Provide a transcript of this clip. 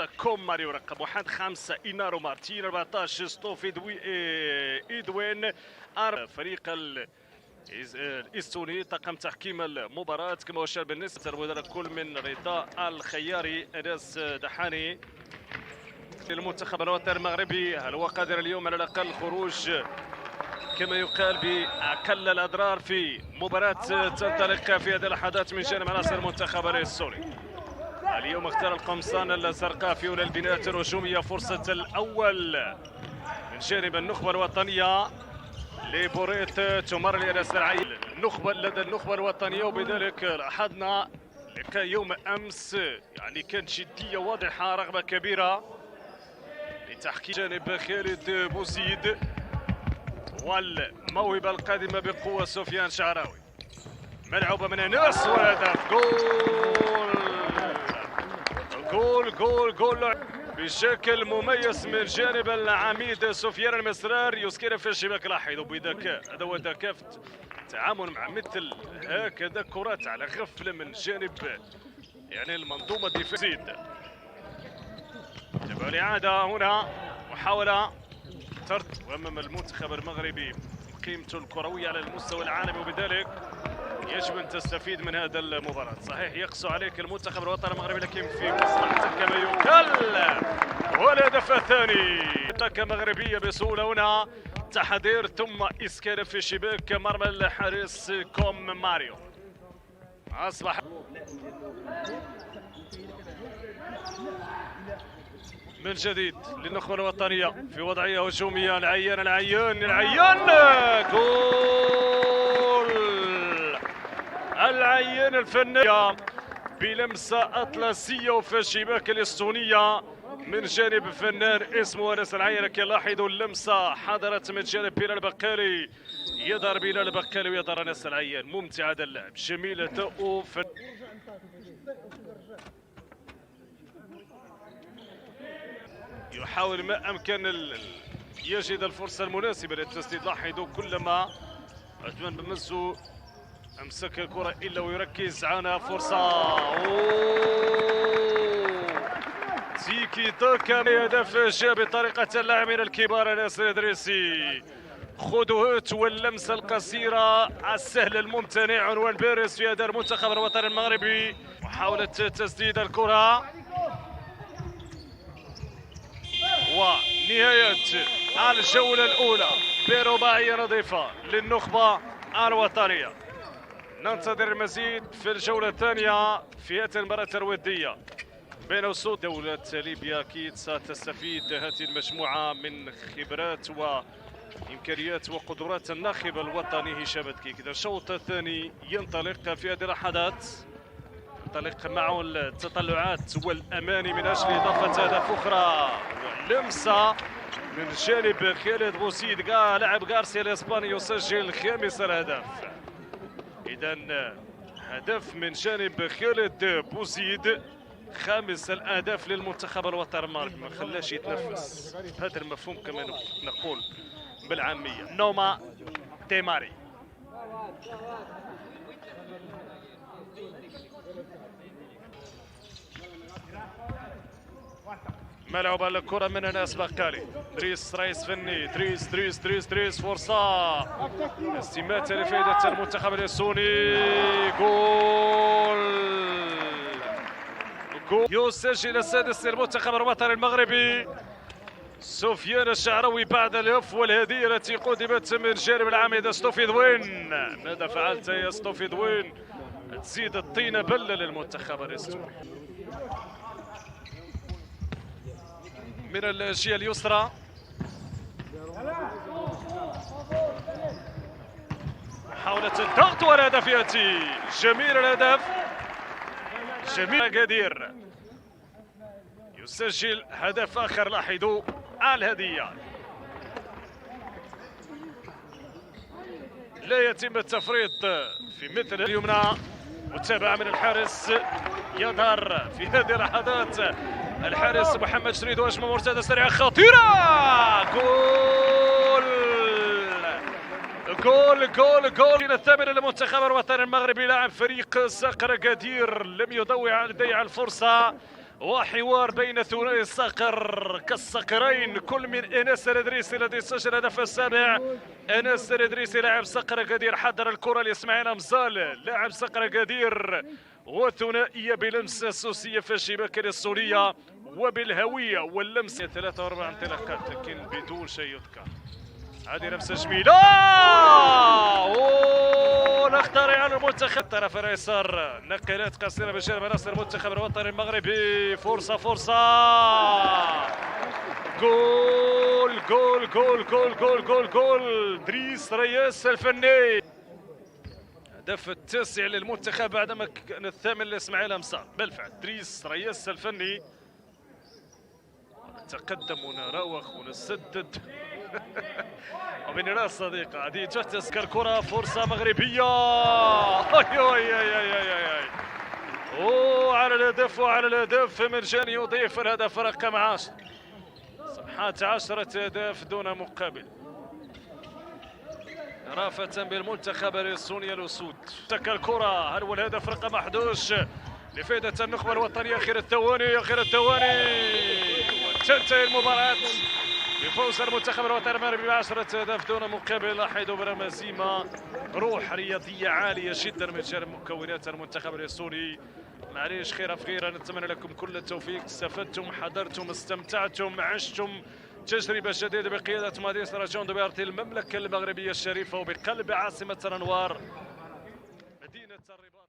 كوم ماريو رقم 1 5 إينارو مارتين 14 ستوفي إدوين فريق الاستوني. طاقم تحكيم المباراة كما أشار بالنسبة ترويض كل من رضا الخياري انس دحاني للمنتخب الوطني المغربي. هل هو قادر اليوم على الأقل خروج كما يقال بأقل الأضرار في مباراة تنطلق في هذه اللحظات من جانب عناصر المنتخب الاستوني؟ اليوم اختار القمصان الزرقاء في أولى البناءات الهجومية. فرصة الأول من جانب النخبة الوطنية لبوريت تمر لأنس العيل النخبة لدى النخبة الوطنية. وبذلك لاحظنا لقاء يوم أمس يعني كانت جدية واضحة، رغبة كبيرة لتحقيق جانب خالد بوزيد والموهبة القادمة بقوة سفيان شعراوي. ملعوبة من انس والهدف جول بشكل مميز من جانب العميد سفيان المسرار يسكن في الشباك. لاحظ وبذكاء، هذا هو ذكاء في التعامل مع مثل هكذا كرات على غفله من جانب يعني المنظومه الدفاعيه. تبع الاعاده هنا محاوله طرد امام المنتخب المغربي قيمته الكرويه على المستوى العالمي، وبذلك يجب ان تستفيد من هذا المباراه. صحيح يقسو عليك المنتخب الوطني المغربي لكن في مصلحتك كما يقال. والهدف الثاني كمغربيه بسهوله هنا، تحضير ثم اسكان في شباك مرمى الحارس كوم ماريو. اصبح من جديد للنخبه الوطنيه في وضعيه هجوميه. العيان جول العيان الفنية بلمسة أطلسية وفي الشباك الاستونية من جانب فنان اسمه انس العيان. كلاحظوا اللمسة حضرت من جانب بلال بقالي، يظهر بلال بقالي ويظهر انس العيان. ممتع هذا اللعب، جميلة يحاول ما أمكن يجد الفرصة المناسبة للتسديد. لاحظوا كلما أتمنى بمسه امسك الكرة الا ويركز. عنا فرصة تيكي تاكا. هدف جاء بطريقة اللاعبين الكبار ناصر ادريسي. خطوات واللمسة القصيرة السهل الممتنع عنوان بارز في هذا المنتخب الوطني المغربي. محاولة تسديد الكرة ونهاية الجولة الأولى برباعية نظيفة للنخبة الوطنية. ننتظر المزيد في الجولة الثانية في هذه المباراة الودية بين أسود. دولة ليبيا أكيد ستستفيد هذه المجموعة من خبرات وإمكانيات وقدرات الناخب الوطني هشام دكيك. إذا الشوط الثاني ينطلق في هذه اللحظات، ينطلق معه التطلعات والأماني من أجل إضافة أهداف أخرى. واللمسة من جانب خالد بوزيد لاعب غارسيا الإسباني يسجل خامس الأهداف. إذا هدف من جانب خالد بوزيد، خامس الأهداف للمنتخب الوطني المغربي، ما خلاش يتنفس. هذا المفهوم كما نقول بالعامية. نوما تيماري ملعوبة الكرة من انس بقالي. دريس رئيس فني، دريس فرصة استماتة لفائدة المنتخب اليسوني. جول يسجل السادس للمنتخب الوطني المغربي سفيان الشعراوي بعد الهف والهدية التي قدمت من جانب العميد ستوفيدوين. ماذا فعلت يا ستوفيدوين؟ تزيد الطينة بلة للمنتخب الاستوني. من الجهة اليسرى محاولة الضغط والهدف يأتي. جميل الهدف، جميل قدير يسجل هدف آخر. لاحظوا الهدية، لا يتم التفريط في مثل اليمنى. متابعة من الحارس، يظهر في هذه اللحظات الحارس محمد شريد وهجمة مرتدة سريعة خطيرة. جول الثامن للمنتخب الوطني المغربي. لاعب فريق صقر قدير لم يضيع الفرصة وحوار بين ثنائي الصقر كالصقرين، كل من انس الادريسي الذي سجل الهدف السابع. انس الادريسي لاعب صقر قدير حضر الكره لاسماعيل امزال لاعب صقر قدير، وثنائيه بلمسه سوسيه في الشباك السوريه وبالهويه واللمسه. 3 و4 انطلاقات لكن بدون شيء يذكر. هذه لمسه جميله ونختار على المنتخب الطرف الايسر، نقلات قصيره بجانب عناصر المنتخب الوطني المغربي. فرصه جول جول جول جول جول جول جول دريس رياس الفني. الهدف التاسع للمنتخب بعدما كان الثامن لاسماعيل امصار. بالفعل دريس رياس الفني. نتقدم ونراوغ ونسدد ومن راس صديقه هذه تحتسك الكره. فرصه مغربيه وعلى الهدف وعلى الهدف مرجاني يضيف الهدف رقم 10. صفحات 10 اهداف دون مقابل رافة بالمنتخب الصوني الأسود. تك الكرة، هل هو الهدف رقم 11 لفائدة النخبة الوطنية؟ آخر الثواني وتنتهي المباراة بفوز المنتخب الوطني المغربي ب10 أهداف دون مقابل. لاحظوا برمزيمة روح رياضية عالية جدا من جانب مكونات المنتخب الصوني. معليش خير في خير، نتمنى لكم كل التوفيق. استفدتم، حضرتم، استمتعتم، عشتم تجربة جديدة بقيادة مدينة راجون دوبارتي المملكة المغربية الشريفة وبقلب عاصمة الأنوار مدينة الرباط.